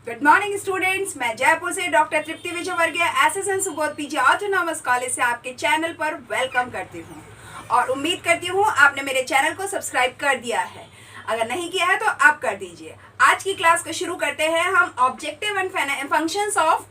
Good morning students, मैं जयपुर से doctor Tripti Vijayvargiya SSN Subodh PG autonomous college से आपके चैनल पर वेलकम करती हूँ और उम्मीद करती हूँ आपने मेरे चैनल को सब्सक्राइब कर दिया है। अगर नहीं किया है तो आप कर दीजिए। आज की क्लास को शुरू करते हैं हम objective and functions of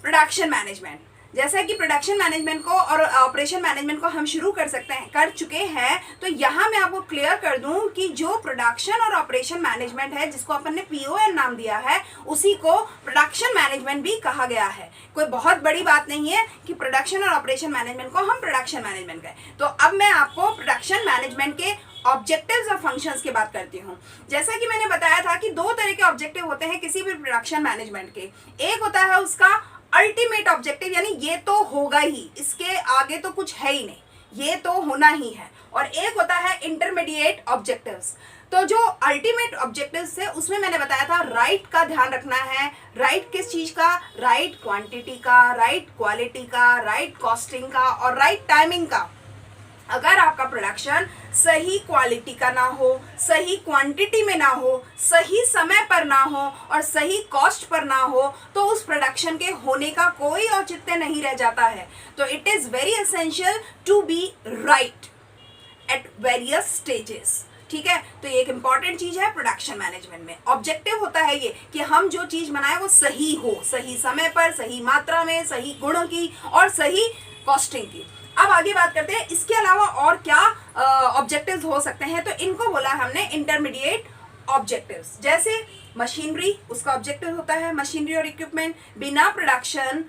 production management. जैसा कि प्रोडक्शन मैनेजमेंट को और ऑपरेशन मैनेजमेंट को हम शुरू कर चुके हैं, तो यहाँ मैं आपको क्लियर कर दूं कि जो प्रोडक्शन और ऑपरेशन मैनेजमेंट है, जिसको अपन ने पीओएम नाम दिया है, उसी को प्रोडक्शन मैनेजमेंट भी कहा गया है। कोई बहुत बड़ी बात नहीं है कि प्रोडक्शन और ऑपरेशन मैनेजमेंट को हम प्रोडक्शन मैनेजमेंट कहें। तो अब मैं आपको प्रोडक्शन मैनेजमेंट के ऑब्जेक्टिव्स और फंक्शंस की बात करती हूँ। जैसा कि मैंने बताया था कि दो तरह के ऑब्जेक्टिव होते हैं किसी भी प्रोडक्शन मैनेजमेंट के। एक होता है उसका अल्टीमेट ऑब्जेक्टिव, यानी ये तो होगा ही, इसके आगे तो कुछ है ही नहीं, ये तो होना ही है। और एक होता है इंटरमीडिएट ऑब्जेक्टिव्स। तो जो अल्टीमेट ऑब्जेक्टिव्स है उसमें मैंने बताया था राइट का ध्यान रखना है। राइट किस चीज का? राइट क्वांटिटी का, राइट क्वालिटी का, राइट कॉस्टिंग का और राइट टाइमिंग का। अगर आपका प्रोडक्शन सही क्वालिटी का ना हो, सही क्वांटिटी में ना हो, सही समय पर ना हो और सही कॉस्ट पर ना हो, तो उस प्रोडक्शन के होने का कोई औचित्य नहीं रह जाता है। तो it is very essential to be right at various stages. ठीक है, तो ये एक इंपॉर्टेंट चीज है प्रोडक्शन मैनेजमेंट में। ऑब्जेक्टिव होता है ये कि हम जो चीज बनाए वो सही हो, सही समय पर, सही मात्रा में, सही गुणों की और सही कॉस्टिंग की। अब आगे बात करते हैं इसके अलावा और क्या ऑब्जेक्टिव्स हो सकते हैं। तो इनको बोला हमने इंटरमीडिएट ऑब्जेक्टिव्स। जैसे मशीनरी, उसका ऑब्जेक्टिव होता है मशीनरी और इक्विपमेंट। बिना प्रोडक्शन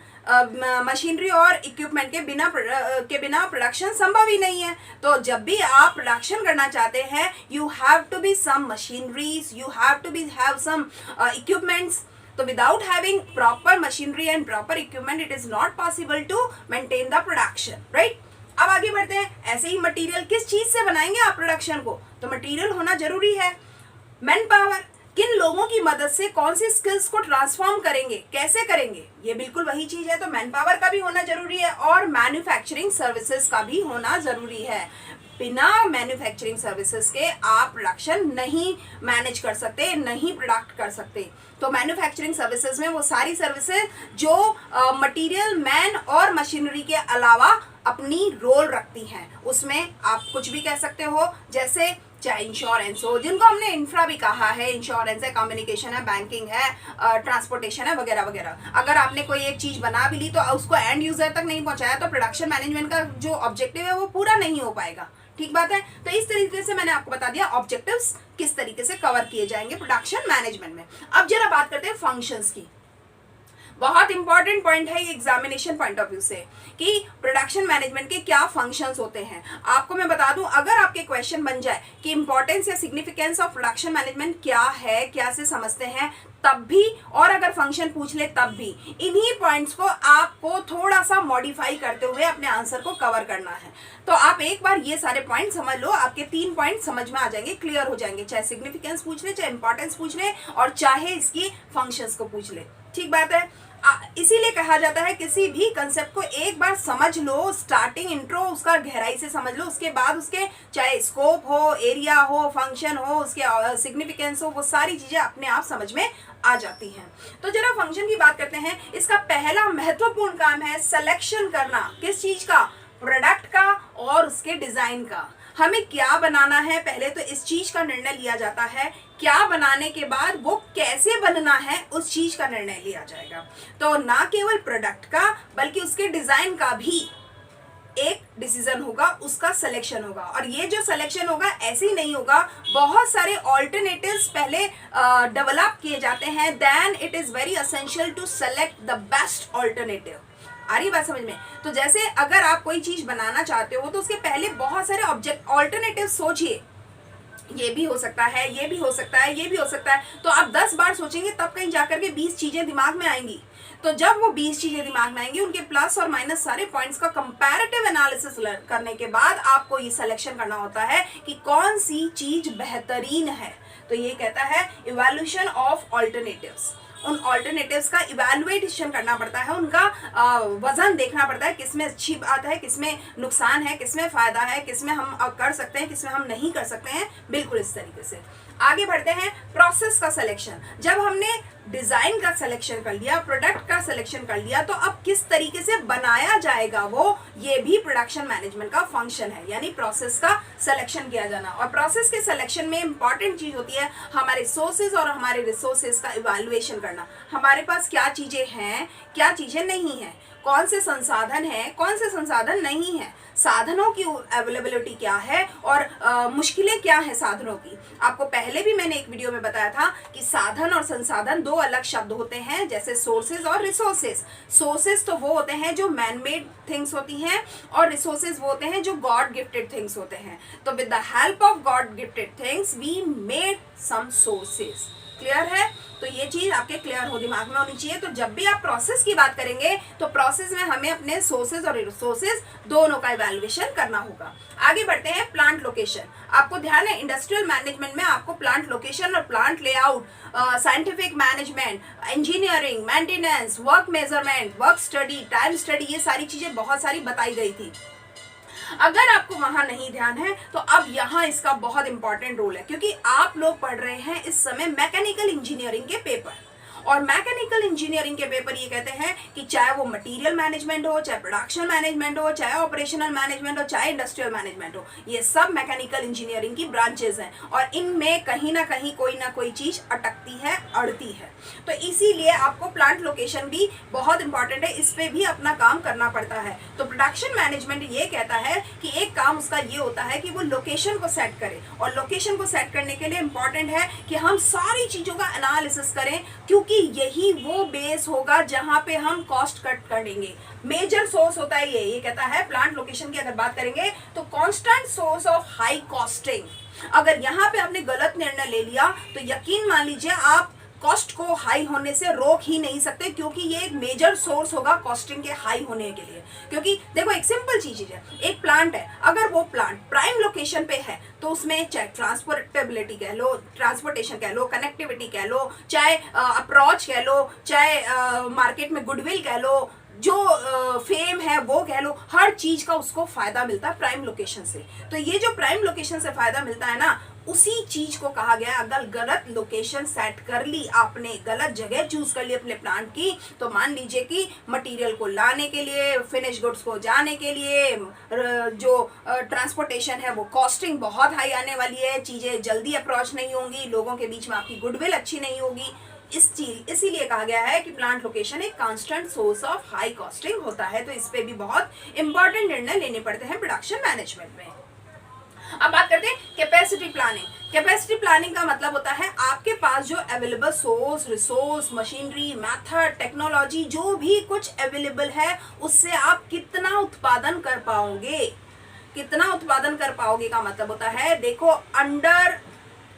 मशीनरी और इक्विपमेंट के बिना प्रोडक्शन संभव ही नहीं है। तो जब भी आप प्रोडक्शन करना चाहते हैं, you have to be some machineries, you have to be have some equipments. तो without having proper machinery and proper equipment, it is not possible to maintain the production, right? अब आगे बढ़ते हैं। ऐसे ही मटेरियल किस चीज से बनाएंगे आप प्रोडक्शन को? तो मटेरियल होना जरूरी है। मैन पावर, किन लोगों की मदद से कौन सी स्किल्स को ट्रांसफॉर्म करेंगे, कैसे करेंगे, ये बिल्कुल वही चीज है। तो मैन पावर का भी होना जरूरी है और मैन्युफैक्चरिंग सर्विसेज का भी होना जरूरी है। बिना मैन्युफैक्चरिंग सर्विसेज के आप प्रोडक्शन नहीं मैनेज कर सकते, नहीं प्रोडक्ट कर सकते। तो मैन्युफैक्चरिंग सर्विसेज में वो सारी सर्विसेज जो मटेरियल, मैन और मशीनरी के अलावा अपनी रोल रखती हैं। उसमें आप कुछ भी कह सकते हो, जैसे चाहे इंश्योरेंस हो, जिनको हमने इंफ्रा भी कहा है, इंश्योरेंस है, कम्युनिकेशन है, बैंकिंग है, ट्रांसपोर्टेशन है, वगैरह वगैरह। अगर आपने कोई एक चीज बना भी ली तो उसको एंड यूजर तक नहीं पहुंचाया, तो प्रोडक्शन मैनेजमेंट का जो ऑब्जेक्टिव है वो पूरा नहीं हो पाएगा। ठीक बात है। तो इस तरीके से मैंने आपको बता दिया ऑब्जेक्टिव्स किस तरीके से कवर किए जाएंगे प्रोडक्शन मैनेजमेंट में। अब जरा बात करते हैं फंक्शंस की। बहुत इंपॉर्टेंट पॉइंट है ये एग्जामिनेशन पॉइंट ऑफ व्यू से कि प्रोडक्शन मैनेजमेंट के क्या फंक्शंस होते हैं। आपको मैं बता दूं, अगर आपके क्वेश्चन बन जाए कि इंपॉर्टेंस या सिग्निफिकेंस ऑफ प्रोडक्शन मैनेजमेंट क्या है, क्या से समझते हैं, तब भी, और अगर फंक्शन पूछ ले तब भी, इन्हीं पॉइंट्स को आपको थोड़ा सा मॉडिफाई करते हुए अपने आंसर को कवर करना है। तो आप एक बार ये सारे पॉइंट समझ लो, आपके 3 पॉइंट समझ में आ जाएंगे, क्लियर हो जाएंगे। चाहे सिग्निफिकेंस पूछ ले, चाहे इंपॉर्टेंस पूछ ले और चाहे इसकी फंक्शंस को पूछ ले। ठीक बात है। इसीलिए कहा जाता है किसी भी कंसेप्ट को एक बार समझ लो, स्टार्टिंग इंट्रो उसका गहराई से समझ लो, उसके बाद उसके चाहे स्कोप हो, एरिया हो, फंक्शन हो, उसके सिग्निफिकेंस हो, वो सारी चीजें अपने आप समझ में आ जाती हैं। तो जरा फंक्शन की बात करते हैं। इसका पहला महत्वपूर्ण काम है सिलेक्शन करना। किस चीज का? प्रोडक्ट का और उसके डिजाइन का। हमें क्या बनाना है, पहले तो इस चीज का निर्णय लिया जाता है। क्या बनाने के बाद वो कैसे बनना है, उस चीज का निर्णय लिया जाएगा। तो ना केवल प्रोडक्ट का बल्कि उसके डिजाइन का भी एक डिसीजन होगा, उसका सिलेक्शन होगा। और ये जो सिलेक्शन होगा ऐसे ही नहीं होगा, बहुत सारे ऑल्टरनेटिव्स पहले डेवलप किए जाते हैं। Then it is very essential to select the best alternative. आ रही बात समझ में? तो जैसे अगर आप कोई चीज बनाना चाहते हो तो उसके पहले बहुत सारे ऑल्टरनेटिव सोचिए। ये भी हो सकता है, ये भी हो सकता है, ये भी हो सकता है। तो आप 10 बार सोचेंगे तब कहीं जाकर के 20 चीजें दिमाग में आएंगी। तो जब वो 20 चीजें दिमाग में आएंगी, उनके प्लस और माइनस सारे पॉइंट्स का कंपैरेटिव एनालिसिस करने के बाद आपको ये सिलेक्शन करना होता है कि कौन सी चीज बेहतरीन है। तो ये कहता है इवैल्यूएशन ऑफ ऑल्टरनेटिव्स। उन ऑल्टरनेटिव्स का इवैल्यूएशन करना पड़ता है, उनका वजन देखना पड़ता है, किसमें अच्छी बात है, किसमें नुकसान है, किसमें फायदा है, किसमें हम कर सकते हैं, किसमें हम नहीं कर सकते हैं। बिल्कुल इस तरीके से आगे बढ़ते हैं। प्रोसेस का सिलेक्शन। जब हमने डिजाइन का सिलेक्शन कर लिया, प्रोडक्ट का सिलेक्शन कर लिया, तो अब किस तरीके से बनाया जाएगा वो, ये भी प्रोडक्शन मैनेजमेंट का फंक्शन है, यानी प्रोसेस का सिलेक्शन किया जाना। और प्रोसेस के सिलेक्शन में इंपॉर्टेंट चीज होती है हमारे सोर्सेज और हमारे रिसोर्सेज का इवैल्यूएशन करना। हमारे पास क्या चीजें हैं, क्या चीजें नहीं है, कौन से संसाधन है, कौन से संसाधन नहीं है, साधनों की अवेलेबिलिटी क्या है और मुश्किलें क्या है साधनों की। आपको पहले भी मैंने एक वीडियो में बताया था कि साधन और संसाधन दो अलग शब्द होते हैं, जैसे सोर्सेज और रिसोर्सेज। सोर्सेज तो वो होते हैं जो मैन मेड थिंग्स होती हैं, और रिसोर्सेज वो होते हैं जो गॉड गिफ्टेड थिंग्स होते हैं। तो with the help of God gifted things we made some sources. Clear है? तो ये चीज आपके क्लियर हो, दिमाग में होनी चाहिए। तो जब भी आप प्रोसेस की बात करेंगे तो प्रोसेस में हमें अपने सोर्सेज और रिसोर्सेज दोनों का इवैल्यूएशन करना होगा। आगे बढ़ते हैं, प्लांट लोकेशन। आपको ध्यान है इंडस्ट्रियल मैनेजमेंट में आपको प्लांट लोकेशन और plant layout, scientific management, engineering, maintenance, work measurement, work study, time study, ये सारी चीजें बहुत सारी बताई गई थी। अगर आपको वहां नहीं ध्यान है तो अब यहाँ इसका बहुत इंपॉर्टेंट रोल है, क्योंकि आप लोग पढ़ रहे हैं इस समय मैकेनिकल इंजीनियरिंग के पेपर, और मैकेनिकल इंजीनियरिंग के पेपर ये कहते हैं कि चाहे वो मटेरियल मैनेजमेंट हो, चाहे प्रोडक्शन मैनेजमेंट हो, चाहे ऑपरेशनल मैनेजमेंट हो, चाहे इंडस्ट्रियल मैनेजमेंट हो, ये सब मैकेनिकल इंजीनियरिंग की ब्रांचेस हैं, और इनमें कहीं ना कहीं कोई ना कोई चीज अटकती है, अड़ती है। तो इसीलिए आपको प्लांट लोकेशन भी बहुत इंपॉर्टेंट है, इस पे भी अपना काम करना पड़ता है। तो प्रोडक्शन मैनेजमेंट ये कहता है कि एक काम उसका ये होता है कि वो लोकेशन को सेट करे, और लोकेशन को सेट करने के लिए इंपॉर्टेंट है कि हम सारी चीजों का एनालिसिस करें, क्योंकि यही वो बेस होगा जहां पे हम कॉस्ट कट करेंगे। मेजर सोर्स होता है ये कहता है प्लांट लोकेशन की अगर बात करेंगे तो constant source of high costing. अगर यहाँ पे आपने गलत निर्णय ले लिया तो यकीन मान लीजिए आप कॉस्ट को हाई होने से रोक ही नहीं सकते, क्योंकि ये एक मेजर सोर्स होगा कॉस्टिंग के हाई होने के लिए। क्योंकि देखो एक सिंपल चीज है, एक प्लांट है, अगर वो प्लांट प्राइम लोकेशन पे है तो उसमें चाहे ट्रांसपोर्टेबिलिटी कह लो, ट्रांसपोर्टेशन कह लो, कनेक्टिविटी कह लो, चाहे अप्रोच कह लो, चाहे मार्केट में गुडविल कह लो, जो फेम है वो कह लो, हर चीज का उसको फायदा मिलता है प्राइम लोकेशन से। तो ये जो प्राइम लोकेशन से फायदा मिलता है ना, उसी चीज को कहा गया अगर गलत लोकेशन सेट कर ली आपने, गलत जगह चूज कर ली अपने प्लांट की, तो मान लीजिए कि मटेरियल को लाने के लिए, फिनिश गुड्स को जाने के लिए जो ट्रांसपोर्टेशन है वो कॉस्टिंग बहुत हाई आने वाली है, चीजें जल्दी अप्रोच नहीं होंगी, लोगों के बीच में आपकी गुडविल अच्छी नहीं होगी। इसीलिए कहा गया है कि प्लांट लोकेशन एक constant source of high costing होता है। तो इस पे भी बहुत इंपॉर्टेंट निर्णय लेने पड़ते हैं प्रोडक्शन मैनेजमेंट में। अब बात करते हैं कैपेसिटी प्लानिंग। कैपेसिटी प्लानिंग का मतलब होता है आपके पास जो available source, resource, machinery, method, technology, जो भी कुछ अवेलेबल है उससे आप कितना उत्पादन कर पाओगे। कितना उत्पादन कर पाओगे का मतलब होता है, देखो, under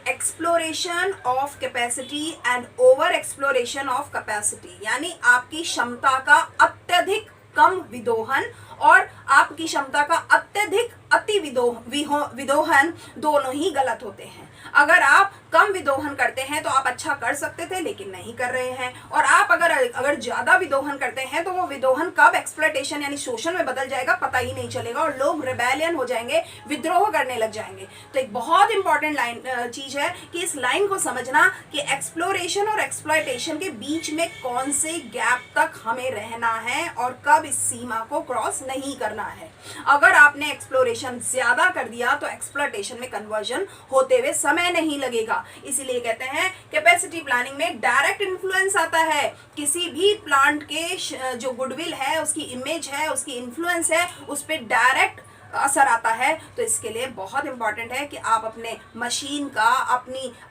exploration of capacity and over exploration of capacity, यानी आपकी क्षमता का अत्यधिक कम विदोहन और आपकी क्षमता का अत्यधिक अति विदोहन दोनों ही गलत होते हैं। अगर आप कम विदोहन करते हैं तो आप अच्छा कर सकते थे लेकिन नहीं कर रहे हैं, और आप अगर ज्यादा विदोहन करते हैं तो वो विदोहन कब एक्सप्लॉयटेशन यानी शोषण में बदल जाएगा पता ही नहीं चलेगा, और लोग रिबेलियन हो जाएंगे, विद्रोह करने लग जाएंगे। तो एक बहुत इंपॉर्टेंट चीज है कि इस लाइन को समझना कि एक्सप्लोरेशन और एक्सप्लॉयटेशन के बीच में कौन से गैप तक हमें रहना है और कब इस सीमा को क्रॉस नहीं करना है। अगर आपने एक्सप्लोरेशन ज्यादा कर दिया तो एक्सप्लॉयटेशन में कन्वर्जन होते हुए समय नहीं लगेगा। इसीलिए कहते हैं कैपेसिटी प्लानिंग में डायरेक्ट इन्फ्लुएंस आता है, किसी भी प्लांट के जो गुडविल है, उसकी इमेज है, उसकी इन्फ्लुएंस है, उस पर डायरेक्ट असर आता है। तो इसके लिए बहुत इंपॉर्टेंट है कि आप अपने मशीन का,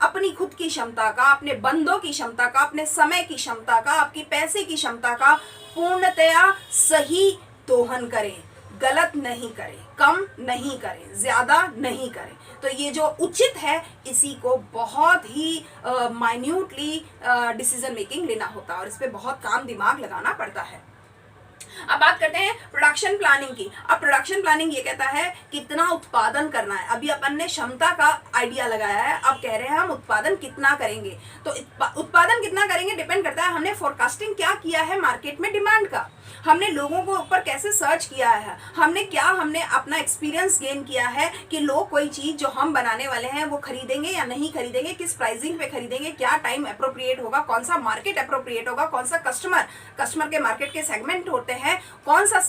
अपनी खुद की क्षमता का, अपने बंदों की क्षमता का, अपने समय की क्षमता का, आपकी पैसे की क्षमता का पूर्णतया सही दोहन करें, गलत नहीं करें, कम नहीं करें, ज्यादा नहीं करें। तो ये जो उचित है इसी को बहुत ही माइन्यूटली डिसीजन मेकिंग लेना होता है, और इस पे बहुत काम दिमाग लगाना पड़ता है। अब बात करते हैं प्रोडक्शन प्लानिंग की। अब प्रोडक्शन प्लानिंग ये कहता है कितना उत्पादन करना है। अभी अपन ने क्षमता का आइडिया लगाया है, अब कह रहे हैं हम उत्पादन कितना करेंगे। तो उत्पादन कितना करेंगे डिपेंड करता है हमने फोरकास्टिंग क्या किया है मार्केट में डिमांड का। हमने लोगों को ऊपर कैसे सर्च किया है, हमने अपना एक्सपीरियंस गेन किया है कि लोग कोई चीज़ जो हम बनाने वाले हैं वो खरीदेंगे या नहीं खरीदेंगे, किस प्राइसिंग पे खरीदेंगे, क्या टाइम अप्रोप्रिएट होगा, कौन सा मार्केट अप्रोप्रिएट होगा, कौन सा कस्टमर के मार्केट के सेगमेंट होते हैं, कौन सा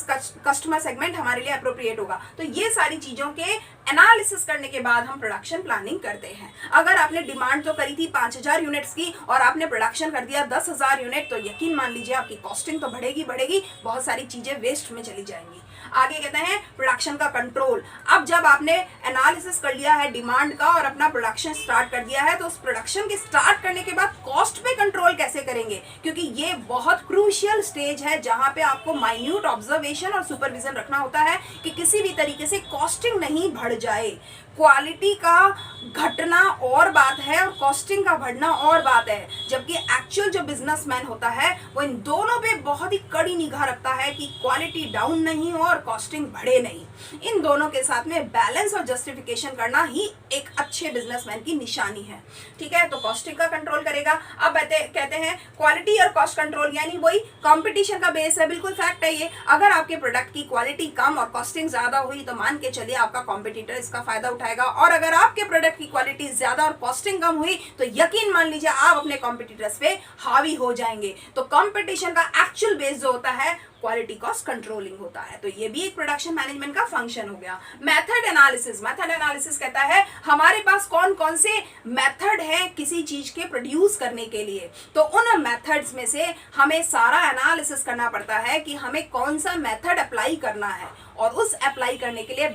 कस्टमर सेगमेंट हमारे लिए अप्रोप्रिएट होगा। तो ये सारी चीज़ों के एनालिसिस करने के बाद हम प्रोडक्शन प्लानिंग करते हैं। अगर आपने डिमांड तो करी थी 5000 यूनिट्स की और आपने प्रोडक्शन कर दिया 10,000 यूनिट, तो यकीन मान लीजिए आपकी कॉस्टिंग तो बढ़ेगी, बहुत सारी चीजें वेस्ट में चली जाएंगी। आगे कहते हैं प्रोडक्शन का कंट्रोल। अब जब आपने एनालिसिस कर लिया है डिमांड का और अपना प्रोडक्शन स्टार्ट कर दिया है, तो उस प्रोडक्शन के स्टार्ट करने के बाद कॉस्ट पे कंट्रोल कैसे करेंगे, क्योंकि ये बहुत क्रूशियल स्टेज है जहां पे आपको माइन्यूट ऑब्जर्वेशन और सुपरविजन रखना होता है कि किसी भी तरीके से कॉस्टिंग नहीं बढ़ जाए। क्वालिटी का घटना और बात है और कॉस्टिंग का बढ़ना और बात है, जबकि एक्चुअल जो बिजनेसमैन होता है वो इन दोनों पे बहुत ही कड़ी निगाह रखता है कि क्वालिटी डाउन नहीं हो और कॉस्टिंग बढ़े नहीं। इन दोनों के साथ में बैलेंस और जस्टिफिकेशन करना ही एक अच्छे बिजनेसमैन की निशानी है। ठीक है, तो कॉस्टिंग का कंट्रोल करेगा। अब कहते हैं क्वालिटी और कॉस्ट कंट्रोल, यानी वही कंपटीशन का बेस है, बिल्कुल फैक्ट है ये। अगर आपके प्रोडक्ट की क्वालिटी कम और कॉस्टिंग ज्यादा हुई तो मान के चलिए आपका कॉम्पिटिटर इसका फायदा उठाएगा, और अगर आपके प्रोडक्ट की क्वालिटी ज्यादा और कॉस्टिंग कम हुई तो यकीन मान लीजिए आप अपने कॉम्पिटिटर्स पे हावी हो जाएंगे। तो कंपटीशन का एक्चुअल बेस जो होता है क्वालिटी कॉस्ट कंट्रोलिंग होता है। तो ये भी एक प्रोडक्शन मैनेजमेंट का फंक्शन हो गया। मेथड एनालिसिस कहता है हमारे पास कौन कौन से मेथड है किसी चीज के प्रोड्यूस करने के लिए, तो उन मेथड्स में से हमें सारा एनालिसिस करना पड़ता है कि हमें कौन सा मेथड अप्लाई करना है, और उस अप्लाई करने के लिए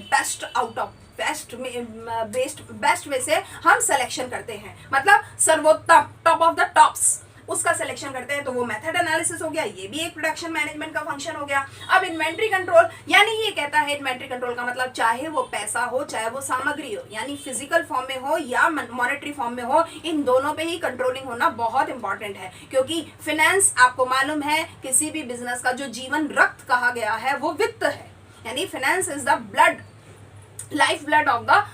बेस्ट वे से हम सिलेक्शन करते हैं, मतलब सर्वोत्तम टॉप ऑफ द टॉप्स उसका सिलेक्शन करते हैं। तो वो मेथड एनालिसिस हो गया, ये भी एक प्रोडक्शन मैनेजमेंट का फंक्शन हो गया। अब इन्वेंट्री कंट्रोल, यानी ये कहता है इन्वेंट्री कंट्रोल का मतलब चाहे वो पैसा हो चाहे वो सामग्री हो, यानी फिजिकल फॉर्म में हो या मॉनेटरी फॉर्म में हो, इन दोनों पे ही कंट्रोलिंग होना बहुत इंपॉर्टेंट है। क्योंकि फाइनेंस आपको मालूम है किसी भी बिजनेस का जो जीवन रक्त कहा गया है वो वित्त है, यानी finance is the life blood of the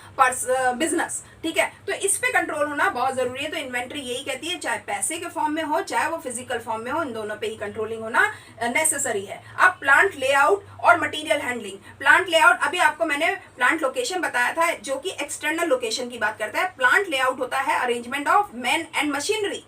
business. ठीक है, तो इस पे कंट्रोल होना बहुत जरूरी है। तो इन्वेंट्री यही कहती है चाहे पैसे के फॉर्म में हो चाहे वो फिजिकल फॉर्म में हो, इन दोनों पे ही कंट्रोलिंग होना नेसेसरी है। अब प्लांट लेआउट और मटेरियल हैंडलिंग। प्लांट लेआउट, अभी आपको मैंने प्लांट लोकेशन बताया था जो कि एक्सटर्नल लोकेशन की बात करता है। प्लांट लेआउट होता है arrangement of man and machinery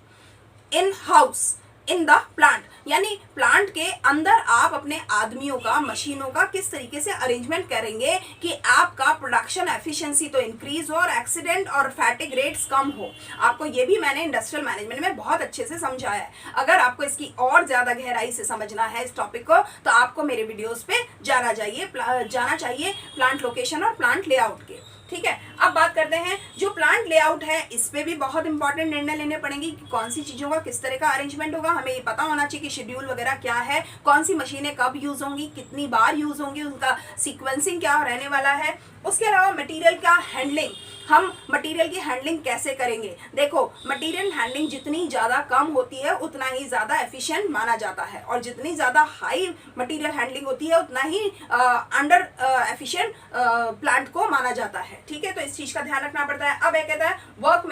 in house in the plant, यानी प्लांट के अंदर आप अपने आदमियों का, मशीनों का किस तरीके से अरेंजमेंट करेंगे कि आपका प्रोडक्शन एफिशिएंसी तो इंक्रीज हो और एक्सीडेंट और फैटिग रेट्स कम हो। आपको ये भी मैंने इंडस्ट्रियल मैनेजमेंट में बहुत अच्छे से समझाया है। अगर आपको इसकी और ज्यादा गहराई से समझना है इस टॉपिक को, तो आपको मेरे वीडियोस पे जाना चाहिए प्लांट लोकेशन और प्लांट लेआउट के। ठीक है, अब बात करते हैं जो प्लांट लेआउट है, इस पे भी बहुत इंपॉर्टेंट निर्णय लेने पड़ेंगे कि कौन सी चीजों का किस तरह का अरेंजमेंट होगा। हमें ये पता होना चाहिए कि शेड्यूल वगैरह क्या है, कौन सी मशीनें कब यूज होंगी, कितनी बार यूज होंगी, उनका सीक्वेंसिंग क्या रहने वाला है। उसके अलावा मटेरियल का हैंडलिंग, हम मटेरियल की हैंडलिंग कैसे करेंगे। देखो, मटेरियल हैंडलिंग जितनी ज़्यादा कम होती है उतना ही ज़्यादा एफिशिएंट माना जाता है, और जितनी ज़्यादा हाई मटेरियल हैंडलिंग होती है उतना ही अंडर एफिशिएंट प्लांट को माना जाता है। ठीक है, तो इस चीज़ का ध्यान रखना पड़ता है। अब ये कहता है वर्क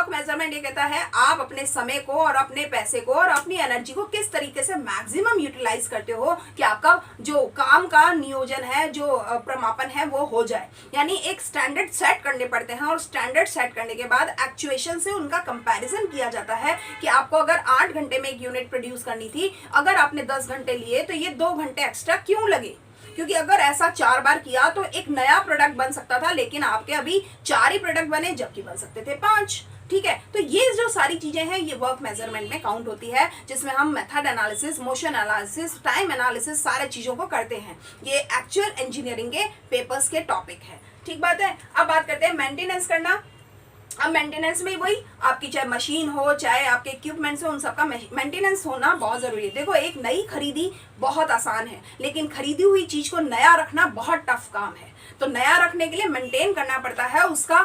मेजरमेंट ये कहता है आप अपने समय को और अपने पैसे को और अपनी एनर्जी को किस तरीके से मैक्सिमम यूटिलाइज करते हो कि आपका जो काम का नियोजन है, जो प्रमापन है, वो हो जाए। यानी एक स्टैंडर्ड सेट करने पड़ते हैं, और स्टैंडर्ड सेट करने के बाद एक्चुएशन से उनका कंपैरिजन किया जाता है कि आपको अगर 8 घंटे में एक यूनिट प्रोड्यूस करनी थी, अगर आपने 10 घंटे लिए तो ये 2 घंटे एक्स्ट्रा क्यों लगे। क्योंकि अगर ऐसा 4 बार किया तो एक नया प्रोडक्ट बन सकता था, लेकिन आपके अभी 4 ही प्रोडक्ट बने जबकि बन सकते थे 5। ठीक है, तो ये जो सारी चीजें हैं ये वर्क मेजरमेंट में काउंट होती है, जिसमें हम method analysis, motion analysis, time analysis सारे चीजों को करते हैं। ये एक्चुअल इंजीनियरिंग के पेपर्स के टॉपिक है। ठीक बात है। अब बात करते हैं मेंटेनेंस करना। अब मेंटेनेंस में वही आपकी चाहे मशीन हो चाहे आपके इक्विपमेंट्स हो, उन सबका मेंटेनेंस होना बहुत जरूरी है। देखो, एक नई खरीदी बहुत आसान है, लेकिन खरीदी हुई चीज को नया रखना बहुत टफ काम है। तो नया रखने के लिए मेंटेन करना पड़ता है उसका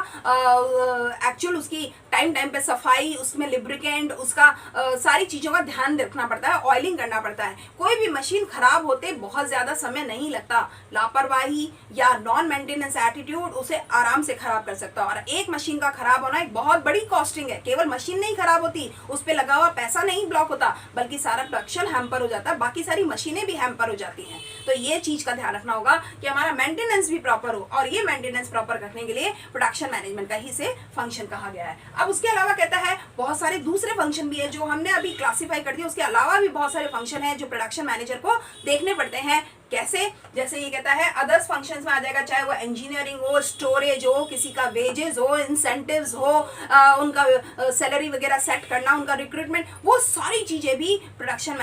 एक्चुअल उसकी टाइम टाइम पे सफाई, उसमें लिब्रिकेंट, उसका सारी चीज़ों का ध्यान रखना पड़ता है, ऑयलिंग करना पड़ता है। कोई भी मशीन खराब होते बहुत ज़्यादा समय नहीं लगता, लापरवाही या नॉन मेंटेनेंस एटीट्यूड उसे आराम से खराब कर सकता है। और एक मशीन का खराब होना एक बहुत बड़ी कॉस्टिंग है। केवल मशीन नहीं खराब होती, उस पर लगा हुआ पैसा नहीं ब्लॉक होता, बल्कि सारा प्रोडक्शन हैम्पर हो जाता है, बाकी सारी मशीनें भी हैम्पर हो जाती हैं। तो ये चीज़ का ध्यान रखना होगा कि हमारा मेंटेनेंस भी प्रॉपर हो, और ये मेंटेनेंस प्रॉपर रखने के लिए प्रोडक्शन मैनेजमेंट का ही से फंक्शन कहा गया है। अब उसके अलावा कहता है बहुत सारे दूसरे फंक्शन भी है जो हमने अभी क्लासिफाई कर दिए, उसके अलावा भी बहुत सारे फंक्शन हैं जो प्रोडक्शन मैनेजर को देखने पड़ते हैं। कैसे? जैसे ये कहता है अदर्स फंक्शंस में आ जाएगा, चाहे वो इंजीनियरिंग हो, स्टोरेज हो, किसी का वेजेस हो, इंसेंटिव्स हो, उनका सैलरी वगैरह सेट करना, उनका रिक्रूटमेंट, वो सारी चीज़ें भी प्रोडक्शन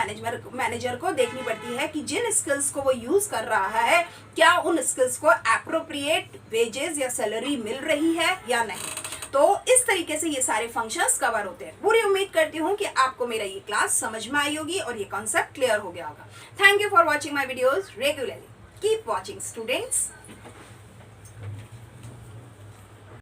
मैनेजर को देखनी पड़ती है कि जिन स्किल्स को वो यूज़ कर रहा है क्या उन स्किल्स को एप्रोप्रिएट वेजेस या सैलरी मिल रही है या नहीं। तो इस तरीके से ये सारे फंक्शंस कवर होते हैं। पूरी उम्मीद करती हूँ कि आपको मेरा ये क्लास समझ में आई होगी और ये कॉन्सेप्ट क्लियर हो गया होगा। Thank you for watching my videos regularly. Keep watching students.